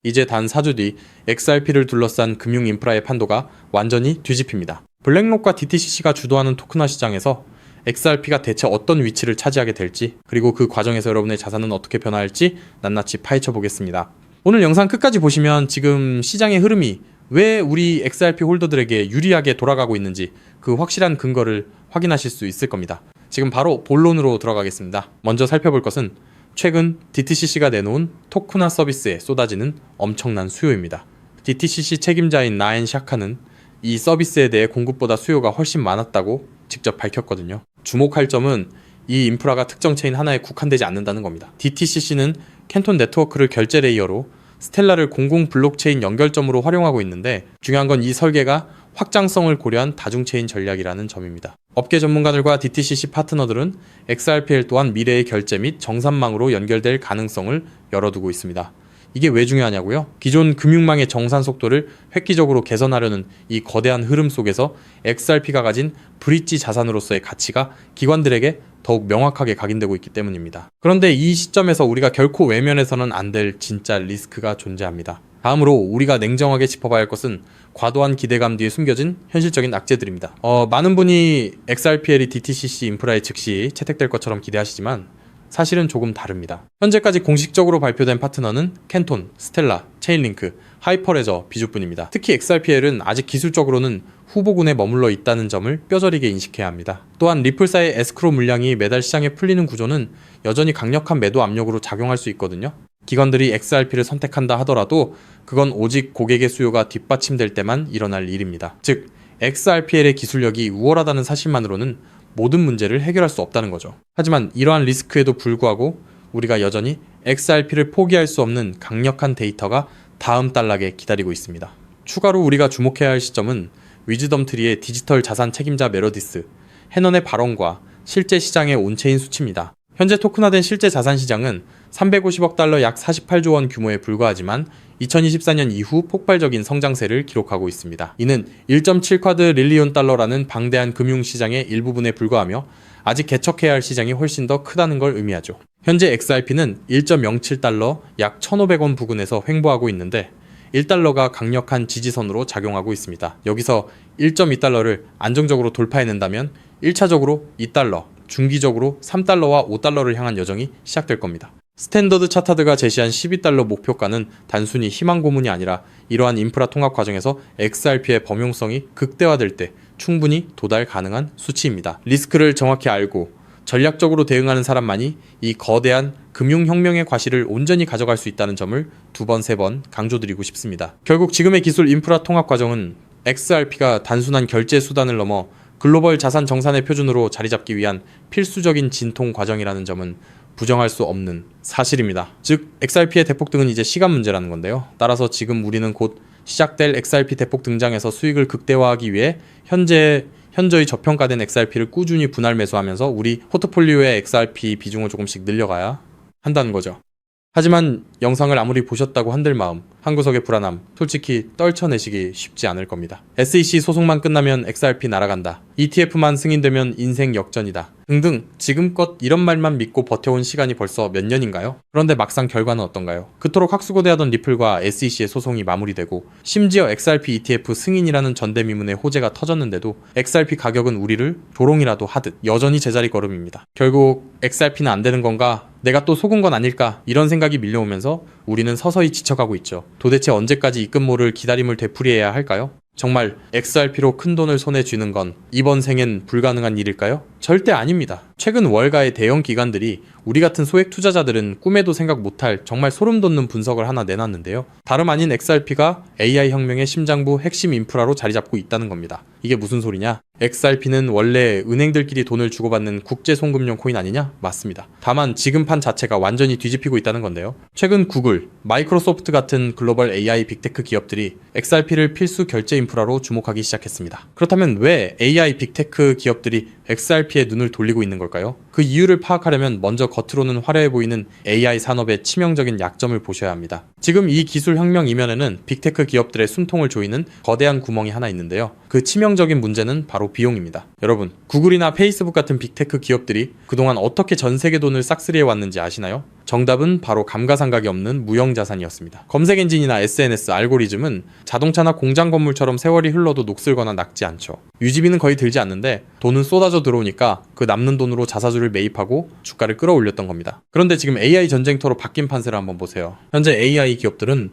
이제 단 4주 뒤 XRP를 둘러싼 금융 인프라의 판도가 완전히 뒤집힙니다. 블랙록과 DTCC가 주도하는 토큰화 시장에서 XRP가 대체 어떤 위치를 차지하게 될지, 그리고 그 과정에서 여러분의 자산은 어떻게 변화할지 낱낱이 파헤쳐 보겠습니다. 오늘 영상 끝까지 보시면 지금 시장의 흐름이 왜 우리 XRP 홀더들에게 유리하게 돌아가고 있는지 그 확실한 근거를 확인하실 수 있을 겁니다. 지금 바로 본론으로 들어가겠습니다. 먼저 살펴볼 것은 최근 DTCC가 내놓은 토큰화 서비스에 쏟아지는 엄청난 수요입니다. DTCC 책임자인 나엔 샤카는 이 서비스에 대해 공급보다 수요가 훨씬 많았다고 직접 밝혔거든요. 주목할 점은 이 인프라가 특정 체인 하나에 국한되지 않는다는 겁니다. DTCC는 캔톤 네트워크를 결제 레이어로 스텔라를 공공 블록체인 연결점으로 활용하고 있는데, 중요한 건 이 설계가 확장성을 고려한 다중체인 전략이라는 점입니다. 업계 전문가들과 DTCC 파트너들은 XRPL 또한 미래의 결제 및 정산망으로 연결될 가능성을 열어두고 있습니다. 이게 왜 중요하냐고요? 기존 금융망의 정산 속도를 획기적으로 개선하려는 이 거대한 흐름 속에서 XRP가 가진 브릿지 자산으로서의 가치가 기관들에게 더욱 명확하게 각인되고 있기 때문입니다. 그런데 이 시점에서 우리가 결코 외면해서는 안 될 진짜 리스크가 존재합니다. 다음으로 우리가 냉정하게 짚어봐야 할 것은 과도한 기대감 뒤에 숨겨진 현실적인 악재들입니다. 많은 분이 XRPL이 DTCC 인프라에 즉시 채택될 것처럼 기대하시지만 사실은 조금 다릅니다. 현재까지 공식적으로 발표된 파트너는 캔톤, 스텔라, 체인링크, 하이퍼레저, 비주뿐입니다. 특히 XRPL은 아직 기술적으로는 후보군에 머물러 있다는 점을 뼈저리게 인식해야 합니다. 또한 리플사의 에스크로 물량이 매달 시장에 풀리는 구조는 여전히 강력한 매도 압력으로 작용할 수 있거든요. 기관들이 XRP를 선택한다 하더라도 그건 오직 고객의 수요가 뒷받침될 때만 일어날 일입니다. 즉, XRPL의 기술력이 우월하다는 사실만으로는 모든 문제를 해결할 수 없다는 거죠. 하지만 이러한 리스크에도 불구하고 우리가 여전히 XRP를 포기할 수 없는 강력한 데이터가 다음 단락에 기다리고 있습니다. 추가로 우리가 주목해야 할 시점은 위즈덤 트리의 디지털 자산 책임자 메러디스, 해넌의 발언과 실제 시장의 온체인 수치입니다. 현재 토큰화된 실제 자산 시장은 350억 달러 약 48조 원 규모에 불과하지만 2024년 이후 폭발적인 성장세를 기록하고 있습니다. 이는 1.7쿼드 릴리온 달러라는 방대한 금융시장의 일부분에 불과하며 아직 개척해야 할 시장이 훨씬 더 크다는 걸 의미하죠. 현재 XRP는 1.07달러 약 1,500원 부근에서 횡보하고 있는데 1달러가 강력한 지지선으로 작용하고 있습니다. 여기서 1.2달러를 안정적으로 돌파해낸다면 1차적으로 2달러, 중기적으로 3달러와 5달러를 향한 여정이 시작될 겁니다. 스탠더드 차타드가 제시한 12달러 목표가는 단순히 희망 고문이 아니라 이러한 인프라 통합 과정에서 XRP의 범용성이 극대화될 때 충분히 도달 가능한 수치입니다. 리스크를 정확히 알고 전략적으로 대응하는 사람만이 이 거대한 금융혁명의 과실을 온전히 가져갈 수 있다는 점을 두 번, 세 번 강조드리고 싶습니다. 결국 지금의 기술 인프라 통합 과정은 XRP가 단순한 결제 수단을 넘어 글로벌 자산 정산의 표준으로 자리 잡기 위한 필수적인 진통 과정이라는 점은 부정할 수 없는 사실입니다. 즉, XRP의 대폭등은 이제 시간 문제라는 건데요. 따라서 지금 우리는 곧 시작될 XRP 대폭 등장에서 수익을 극대화하기 위해 현저히 저평가된 XRP를 꾸준히 분할 매수하면서 우리 포트폴리오의 XRP 비중을 조금씩 늘려가야 한다는 거죠. 하지만 영상을 아무리 보셨다고 한들 마음, 한구석의 불안함, 솔직히 떨쳐내시기 쉽지 않을 겁니다. SEC 소송만 끝나면 XRP 날아간다, ETF만 승인되면 인생 역전이다 등등 지금껏 이런 말만 믿고 버텨온 시간이 벌써 몇 년인가요? 그런데 막상 결과는 어떤가요? 그토록 학수고대하던 리플과 SEC의 소송이 마무리되고 심지어 XRP ETF 승인이라는 전대미문의 호재가 터졌는데도 XRP 가격은 우리를 조롱이라도 하듯 여전히 제자리 걸음입니다. 결국 XRP는 안 되는 건가? 내가 또 속은 건 아닐까? 이런 생각이 밀려오면서 우리는 서서히 지쳐가고 있죠. 도대체 언제까지 입금모를 기다림을 되풀이해야 할까요? 정말 XRP로 큰 돈을 손에 쥐는 건 이번 생엔 불가능한 일일까요? 절대 아닙니다. 최근 월가의 대형 기관들이 우리 같은 소액 투자자들은 꿈에도 생각 못할 정말 소름 돋는 분석을 하나 내놨는데요. 다름 아닌 XRP가 AI 혁명의 심장부 핵심 인프라로 자리 잡고 있다는 겁니다. 이게 무슨 소리냐? XRP는 원래 은행들끼리 돈을 주고받는 국제 송금용 코인 아니냐? 맞습니다. 다만 지금 판 자체가 완전히 뒤집히고 있다는 건데요. 최근 구글, 마이크로소프트 같은 글로벌 AI 빅테크 기업들이 XRP를 필수 결제 인프라로 주목하기 시작했습니다. 그렇다면 왜 AI 빅테크 기업들이 XRP에 눈을 돌리고 있는 걸까요? 그 이유를 파악하려면 먼저 겉으로는 화려해 보이는 AI 산업의 치명적인 약점을 보셔야 합니다. 지금 이 기술 혁명 이면에는 빅테크 기업들의 숨통을 조이는 거대한 구멍이 하나 있는데요. 그 치명적인 문제는 바로 비용입니다. 여러분, 구글이나 페이스북 같은 빅테크 기업들이 그동안 어떻게 전 세계 돈을 싹쓸이해 왔는지 아시나요? 정답은 바로 감가상각이 없는 무형자산이었습니다. 검색 엔진이나 SNS, 알고리즘은 자동차나 공장 건물처럼 세월이 흘러도 녹슬거나 낡지 않죠. 유지비는 거의 들지 않는데 돈은 쏟아져 들어오니까 그 남는 돈으로 자사주를 매입하고 주가를 끌어올렸던 겁니다. 그런데 지금 AI 전쟁터로 바뀐 판세를 한번 보세요. 현재 AI 기업들은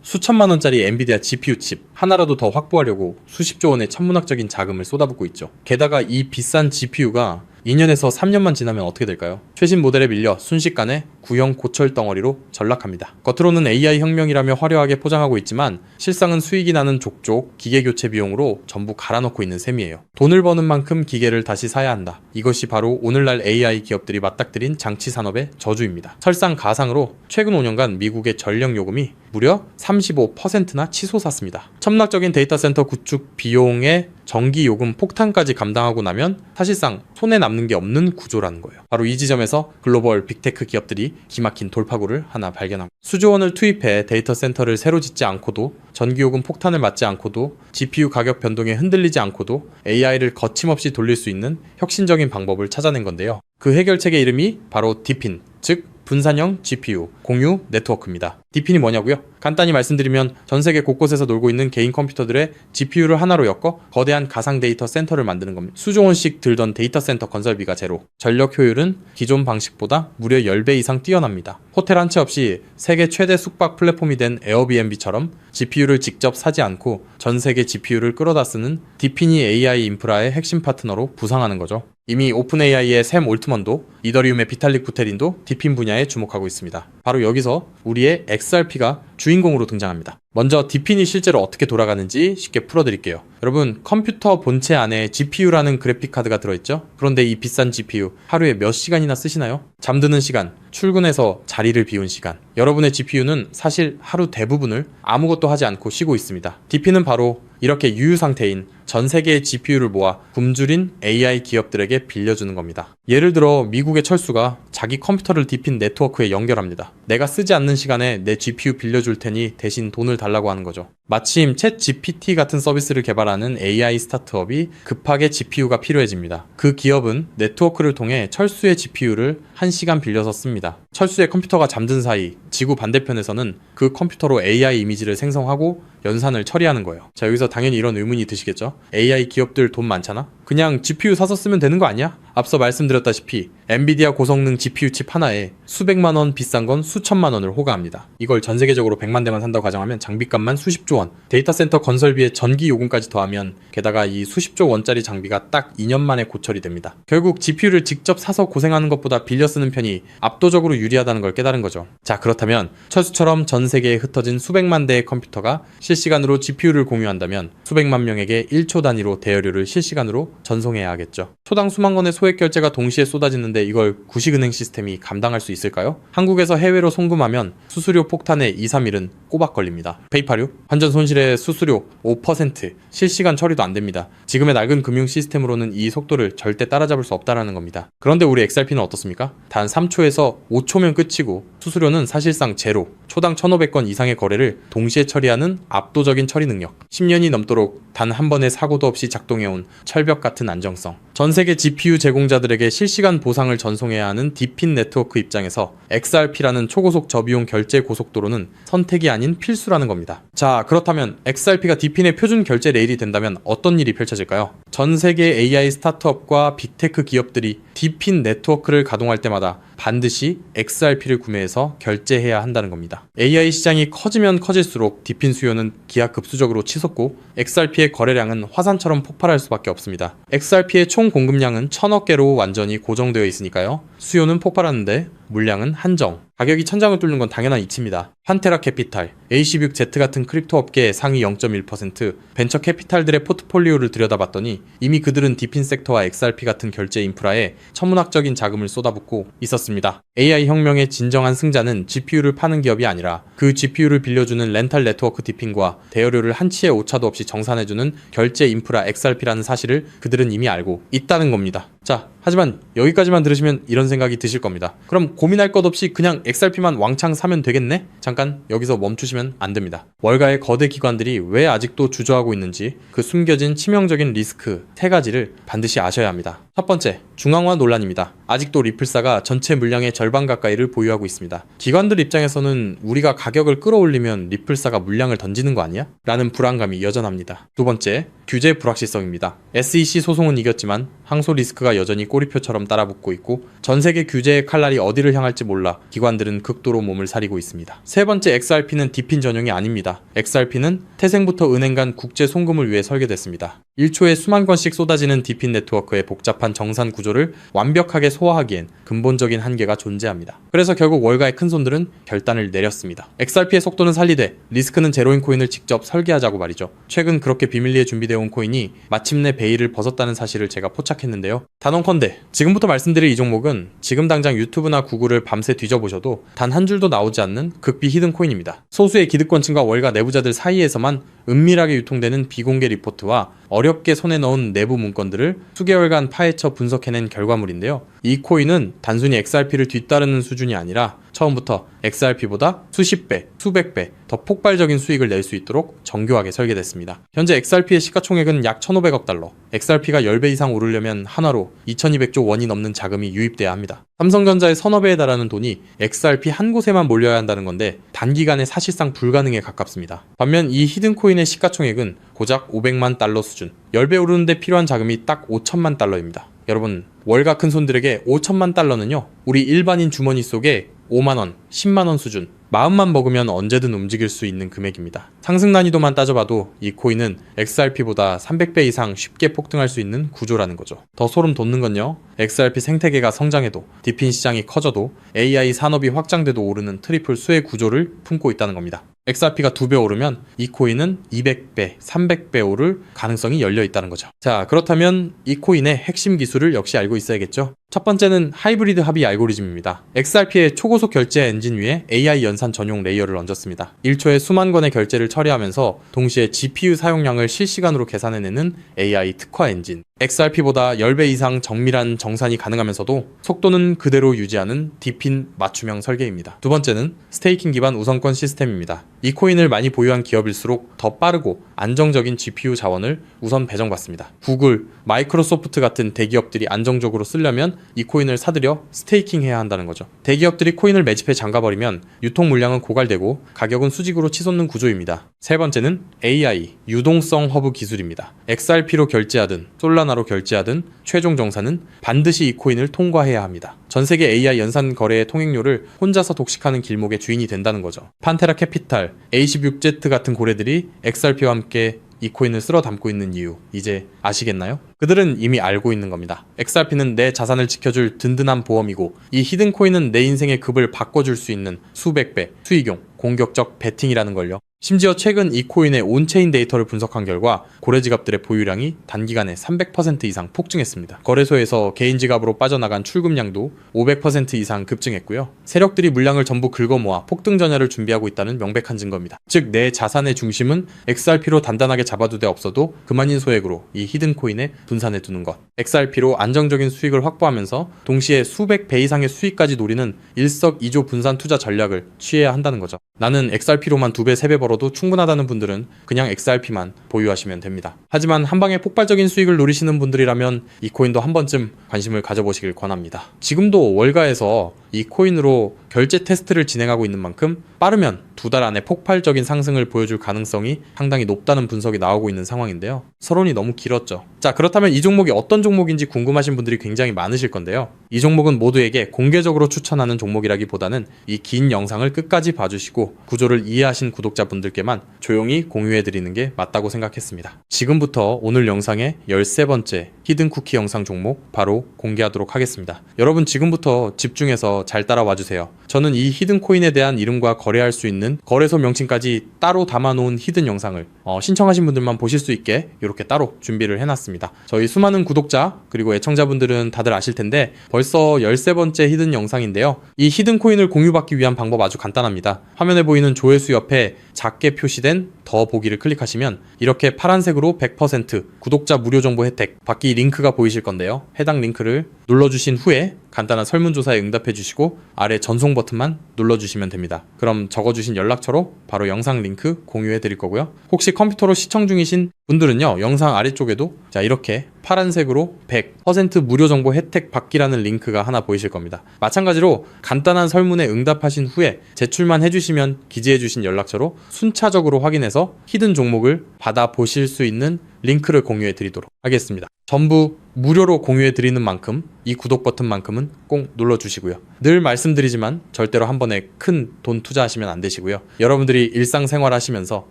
수천만 원짜리 엔비디아 GPU 칩 하나라도 더 확보하려고 수십조 원의 천문학적인 자금을 쏟아붓고 있죠. 게다가 이 비싼 GPU가 2년에서 3년만 지나면 어떻게 될까요? 최신 모델에 밀려 순식간에 구형 고철 덩어리로 전락합니다. 겉으로는 AI 혁명이라며 화려하게 포장하고 있지만 실상은 수익이 나는 족족 기계 교체 비용으로 전부 갈아넣고 있는 셈이에요. 돈을 버는 만큼 기계를 다시 사야 한다. 이것이 바로 오늘날 AI 기업들이 맞닥뜨린 장치 산업의 저주입니다. 설상가상으로 최근 5년간 미국의 전력 요금이 무려 35%나 치솟았습니다. 천문학적인 데이터 센터 구축 비용의 전기 요금 폭탄까지 감당하고 나면 사실상 손에 남는 게 없는 구조라는 거예요. 바로 이 지점에서 글로벌 빅테크 기업들이 기막힌 돌파구를 하나 발견합니다. 수조 원을 투입해 데이터 센터를 새로 짓지 않고도 전기 요금 폭탄을 맞지 않고도 GPU 가격 변동에 흔들리지 않고도 AI를 거침없이 돌릴 수 있는 혁신적인 방법을 찾아낸 건데요. 그 해결책의 이름이 바로 디핀, 즉 분산형 GPU 공유 네트워크입니다. 디핀이 뭐냐고요? 간단히 말씀드리면 전 세계 곳곳에서 놀고 있는 개인 컴퓨터들의 GPU를 하나로 엮어 거대한 가상 데이터 센터를 만드는 겁니다. 수조 원씩 들던 데이터 센터 건설비가 제로, 전력 효율은 기존 방식보다 무려 10배 이상 뛰어납니다. 호텔 한 채 없이 세계 최대 숙박 플랫폼이 된 에어비앤비처럼 GPU를 직접 사지 않고 전 세계 GPU를 끌어다 쓰는 디핀이 AI 인프라의 핵심 파트너로 부상하는 거죠. 이미 오픈AI의 샘 올트먼도 이더리움의 비탈릭 부테린도 디핀 분야에 주목하고 있습니다. 바로 여기서 우리의 XRP가 주인공으로 등장합니다. 먼저 디핀이 실제로 어떻게 돌아가는지 쉽게 풀어드릴게요. 여러분, 컴퓨터 본체 안에 GPU라는 그래픽카드가 들어있죠? 그런데 이 비싼 GPU 하루에 몇 시간이나 쓰시나요? 잠드는 시간, 출근해서 자리를 비운 시간. 여러분의 GPU는 사실 하루 대부분을 아무것도 하지 않고 쉬고 있습니다. 디핀은 바로 이렇게 유유 상태인 전 세계의 GPU를 모아 굶주린 AI 기업들에게 빌려주는 겁니다. 예를 들어 미국의 철수가 자기 컴퓨터를 디핀 네트워크에 연결합니다. 내가 쓰지 않는 시간에 내 GPU 빌려줄 테니 대신 돈을 달라고 하는 거죠. 마침 챗 GPT 같은 서비스를 개발하는 AI 스타트업이 급하게 GPU가 필요해집니다. 그 기업은 네트워크를 통해 철수의 GPU를 1시간 빌려서 씁니다. 철수의 컴퓨터가 잠든 사이 지구 반대편에서는 그 컴퓨터로 AI 이미지를 생성하고 연산을 처리하는 거예요. 자, 여기서 당연히 이런 의문이 드시겠죠? AI 기업들 돈 많잖아? 그냥 GPU 사서 쓰면 되는 거 아니야? 앞서 말씀드렸다시피 엔비디아 고성능 GPU 칩 하나에 수백만 원, 비싼 건 수천만 원을 호가합니다. 이걸 전 세계적으로 100만 대만 산다고 가정하면 장비값만 수십조 원, 데이터 센터 건설비에 전기 요금까지 더하면 게다가 이 수십조 원짜리 장비가 딱 2년 만에 고철이 됩니다. 결국 GPU를 직접 사서 고생하는 것보다 빌려 쓰는 편이 압도적으로 유리하다는 걸 깨달은 거죠. 자, 그렇다면 철수처럼 전 세계에 흩어진 수백만 대의 컴퓨터가 실시간으로 GPU를 공유한다면 수백만 명에게 1초 단위로 대여료를 실시간으로 전송해야 하겠죠. 초당 수만 건의 소액 결제가 동시에 쏟아지는데 이걸 구식은행 시스템이 감당할 수 있을까요? 한국에서 해외로 송금하면 수수료 폭탄에 2, 3일은 꼬박 걸립니다. 페이팔류? 환전 손실의 수수료 5%, 실시간 처리도 안 됩니다. 지금의 낡은 금융 시스템으로는 이 속도를 절대 따라잡을 수 없다는 겁니다. 그런데 우리 XRP는 어떻습니까? 단 3초에서 5초면 끝이고 수수료는 사실상 제로, 초당 1,500건 이상의 거래를 동시에 처리하는 압도적인 처리 능력, 10년이 넘도록 단 한 번의 사고도 없이 작동해온 철벽 같은 안정성, 전 세계 GPU 제공자들에게 실시간 보상을 전송해야 하는 디핀 네트워크 입장에서 XRP라는 초고속 저비용 결제 고속도로는 선택이 아닌 필수라는 겁니다. 자, 그렇다면 XRP가 디핀의 표준 결제 레일이 된다면 어떤 일이 펼쳐질까요? 전 세계 AI 스타트업과 빅테크 기업들이 디핀 네트워크를 가동할 때마다 반드시 XRP를 구매해서 결제해야 한다는 겁니다. AI 시장이 커지면 커질수록 디핀 수요는 기하급수적으로 치솟고 XRP의 거래량은 화산처럼 폭발할 수밖에 없습니다. XRP의 총 공급량은 1000억 개로 완전히 고정되어 있으니까요. 수요는 폭발하는데 물량은 한정. 가격이 천장을 뚫는 건 당연한 이치입니다. 판테라 캐피탈, AC6Z 같은 크립토 업계의 상위 0.1%, 벤처 캐피탈들의 포트폴리오를 들여다봤더니 이미 그들은 디핀 섹터와 XRP 같은 결제 인프라에 천문학적인 자금을 쏟아붓고 있었습니다. AI 혁명의 진정한 승자는 GPU를 파는 기업이 아니라 그 GPU를 빌려주는 렌탈 네트워크 디핀과 대여료를 한치의 오차도 없이 정산해주는 결제 인프라 XRP라는 사실을 그들은 이미 알고 있다는 겁니다. 자, 하지만 여기까지만 들으시면 이런 생각이 드실 겁니다. 그럼 고민할 것 없이 그냥 XRP만 왕창 사면 되겠네? 잠깐 여기서 멈추시면 안 됩니다. 월가의 거대 기관들이 왜 아직도 주저하고 있는지 그 숨겨진 치명적인 리스크 3가지를 반드시 아셔야 합니다. 첫 번째, 중앙화 논란입니다. 아직도 리플사가 전체 물량의 절반 가까이를 보유하고 있습니다. 기관들 입장에서는 우리가 가격을 끌어올리면 리플사가 물량을 던지는 거 아니야? 라는 불안감이 여전합니다. 두 번째, 규제 불확실성입니다. SEC 소송은 이겼지만 항소 리스크가 여전히 꼬리표처럼 따라붙고 있고 전 세계 규제의 칼날이 어디를 향할지 몰라 기관들은 극도로 몸을 사리고 있습니다. 세 번째, XRP는 디핀 전용이 아닙니다. XRP는 태생부터 은행 간 국제 송금을 위해 설계됐습니다. 1초에 수만 건씩 쏟아지는 디핀 네트워크의 복잡한 정산 구조를 완벽하게 소화하기엔 근본적인 한계가 존재합니다. 그래서 결국 월가의 큰손들은 결단을 내렸습니다. XRP의 속도는 살리되 리스크는 제로인 코인을 직접 설계하자고 말이죠. 최근 그렇게 비밀리에 준비되어 온 코인이 마침내 베일을 벗었다는 사실을 제가 포착했는데요. 단언컨대 지금부터 말씀드릴 이 종목은 지금 당장 유튜브나 구글을 밤새 뒤져보셔도 단 한 줄도 나오지 않는 극비 히든 코인입니다. 소수의 기득권층과 월가 내부자들 사이에서만 은밀하게 유통되는 비공개 리포트와 어렵게 손에 넣은 내부 문건들을 수개월간 파헤쳐 분석해낸 결과물인데요. 이 코인은 단순히 XRP를 뒤따르는 수준이 아니라 처음부터 XRP보다 수십 배, 수백 배 더 폭발적인 수익을 낼 수 있도록 정교하게 설계됐습니다. 현재 XRP의 시가총액은 약 1,500억 달러, XRP가 10배 이상 오르려면 한화로 2,200조 원이 넘는 자금이 유입돼야 합니다. 삼성전자의 서너 배에 달하는 돈이 XRP 한 곳에만 몰려야 한다는 건데 단기간에 사실상 불가능에 가깝습니다. 반면 이 히든 코인의 시가총액은 고작 500만 달러 수준, 10배 오르는데 필요한 자금이 딱 5천만 달러입니다. 여러분, 월가 큰손들에게 5천만 달러는요, 우리 일반인 주머니 속에 5만원, 10만원 수준, 마음만 먹으면 언제든 움직일 수 있는 금액입니다. 상승 난이도만 따져봐도 이 코인은 XRP보다 300배 이상 쉽게 폭등할 수 있는 구조라는 거죠. 더 소름 돋는 건요, XRP 생태계가 성장해도 디핀 시장이 커져도 AI 산업이 확장돼도 오르는 트리플 수의 구조를 품고 있다는 겁니다. XRP가 2배 오르면 이 코인은 200배, 300배 오를 가능성이 열려 있다는 거죠. 자, 그렇다면 이 코인의 핵심 기술을 역시 알고 있어야겠죠? 첫 번째는 하이브리드 합의 알고리즘입니다. XRP의 초고속 결제 엔진 위에 AI 연산 전용 레이어를 얹었습니다. 1초에 수만 건의 결제를 처리하면서 동시에 GPU 사용량을 실시간으로 계산해내는 AI 특화 엔진. XRP보다 10배 이상 정밀한 정산이 가능하면서도 속도는 그대로 유지하는 디핀 맞춤형 설계입니다. 두 번째는 스테이킹 기반 우선권 시스템입니다. 이 코인을 많이 보유한 기업일수록 더 빠르고 안정적인 GPU 자원을 우선 배정받습니다. 구글, 마이크로소프트 같은 대기업들이 안정적으로 쓰려면 이 코인을 사들여 스테이킹해야 한다는 거죠. 대기업들이 코인을 매집해 잠가버리면 유통 물량은 고갈되고 가격은 수직으로 치솟는 구조입니다. 세 번째는 AI, 유동성 허브 기술입니다. XRP로 결제하든 솔라나로 결제하든 최종 정산은 반드시 이 코인을 통과해야 합니다. 전 세계 AI 연산 거래의 통행료를 혼자서 독식하는 길목의 주인이 된다는 거죠. 판테라 캐피탈, A16Z 같은 고래들이 XRP와 함께 이 코인을 쓸어 담고 있는 이유, 이제 아시겠나요? 그들은 이미 알고 있는 겁니다. XRP는 내 자산을 지켜줄 든든한 보험이고 이 히든 코인은 내 인생의 급을 바꿔줄 수 있는 수백 배, 수익용, 공격적 베팅이라는 걸요. 심지어 최근 이 코인의 온체인 데이터를 분석한 결과 고래 지갑들의 보유량이 단기간에 300% 이상 폭증했습니다. 거래소에서 개인 지갑으로 빠져나간 출금량도 500% 이상 급증했고요. 세력들이 물량을 전부 긁어모아 폭등 전야를 준비하고 있다는 명백한 증거입니다. 즉, 내 자산의 중심은 XRP로 단단하게 잡아두되 없어도 그만인 소액으로 이 히든 코인에 분산해 두는 것. XRP로 안정적인 수익을 확보하면서 동시에 수백 배 이상의 수익까지 노리는 일석이조 분산 투자 전략을 취해야 한다는 거죠. 나는 XRP로만 2배, 3배 벌어도 충분하다는 분들은 그냥 XRP만 보유하시면 됩니다. 하지만 한방에 폭발적인 수익을 노리시는 분들이라면 이 코인도 한 번쯤 관심을 가져보시길 권합니다. 지금도 월가에서 이 코인으로 결제 테스트를 진행하고 있는 만큼 빠르면 2달 안에 폭발적인 상승을 보여줄 가능성이 상당히 높다는 분석이 나오고 있는 상황인데요. 서론이 너무 길었죠. 자, 그렇다면 이 종목이 어떤 종목인지 궁금하신 분들이 굉장히 많으실 건데요. 이 종목은 모두에게 공개적으로 추천하는 종목이라기보다는 이 긴 영상을 끝까지 봐주시고 구조를 이해하신 구독자분들께만 조용히 공유해드리는 게 맞다고 생각했습니다. 지금부터 오늘 영상의 13번째 히든 쿠키 영상 종목 바로 공개하도록 하겠습니다. 여러분, 지금부터 집중해서 잘 따라와 주세요. 저는 이 히든 코인에 대한 이름과 거래할 수 있는 거래소 명칭까지 따로 담아놓은 히든 영상을 신청하신 분들만 보실 수 있게 이렇게 따로 준비를 해놨습니다. 저희 수많은 구독자 그리고 애청자분들은 다들 아실 텐데 벌써 13번째 히든 영상인데요. 이 히든 코인을 공유받기 위한 방법 아주 간단합니다. 화면에 보이는 조회수 옆에 작게 표시된 더 보기를 클릭하시면 이렇게 파란색으로 100% 구독자 무료 정보 혜택 받기 이 링크가 보이실 건데요. 해당 링크를 눌러주신 후에 간단한 설문조사에 응답해 주시고 아래 전송 버튼만 눌러주시면 됩니다. 그럼 적어주신 연락처로 바로 영상 링크 공유해 드릴 거고요. 혹시 컴퓨터로 시청 중이신 분들은요, 영상 아래쪽에도 자 이렇게 파란색으로 100% 무료 정보 혜택 받기라는 링크가 하나 보이실 겁니다. 마찬가지로 간단한 설문에 응답하신 후에 제출만 해주시면 기재해주신 연락처로 순차적으로 확인해서 히든 종목을 받아보실 수 있는 링크를 공유해 드리도록 하겠습니다. 전부 무료로 공유해 드리는 만큼 이 구독 버튼만큼은 꼭 눌러주시고요. 늘 말씀드리지만 절대로 한 번에 큰 돈 투자하시면 안 되시고요. 여러분들이 일상생활 하시면서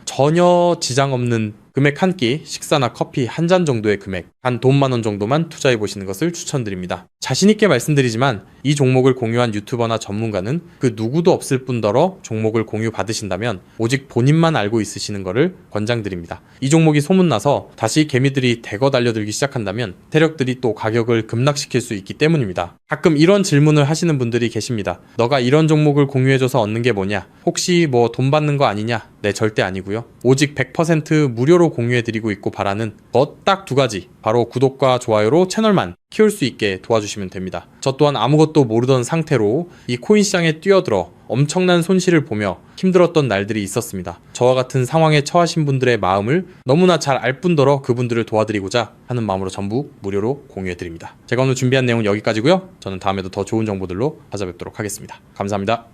전혀 지장 없는 금액 한 끼, 식사나 커피 한 잔 정도의 금액, 한 돈 10,000원 정도만 투자해 보시는 것을 추천드립니다. 자신있게 말씀드리지만 이 종목을 공유한 유튜버나 전문가는 그 누구도 없을 뿐더러 종목을 공유 받으신다면 오직 본인만 알고 있으시는 것을 권장드립니다. 이 종목이 소문나서 다시 개미들이 대거 달려들기 시작한다면 세력들이 또 가격을 급락시킬 수 있기 때문입니다. 가끔 이런 질문을 하시는 분들이 계십니다. 너가 이런 종목을 공유해줘서 얻는 게 뭐냐? 혹시 뭐 돈 받는 거 아니냐? 네, 절대 아니고요. 오직 100% 무료로 공유해드리고 있고 바라는 것 딱 두 가지. 바로 구독과 좋아요로 채널만 키울 수 있게 도와주시면 됩니다. 저 또한 아무것도 모르던 상태로 이 코인 시장에 뛰어들어 엄청난 손실을 보며 힘들었던 날들이 있었습니다. 저와 같은 상황에 처하신 분들의 마음을 너무나 잘 알 뿐더러 그분들을 도와드리고자 하는 마음으로 전부 무료로 공유해드립니다. 제가 오늘 준비한 내용은 여기까지고요. 저는 다음에도 더 좋은 정보들로 찾아뵙도록 하겠습니다. 감사합니다.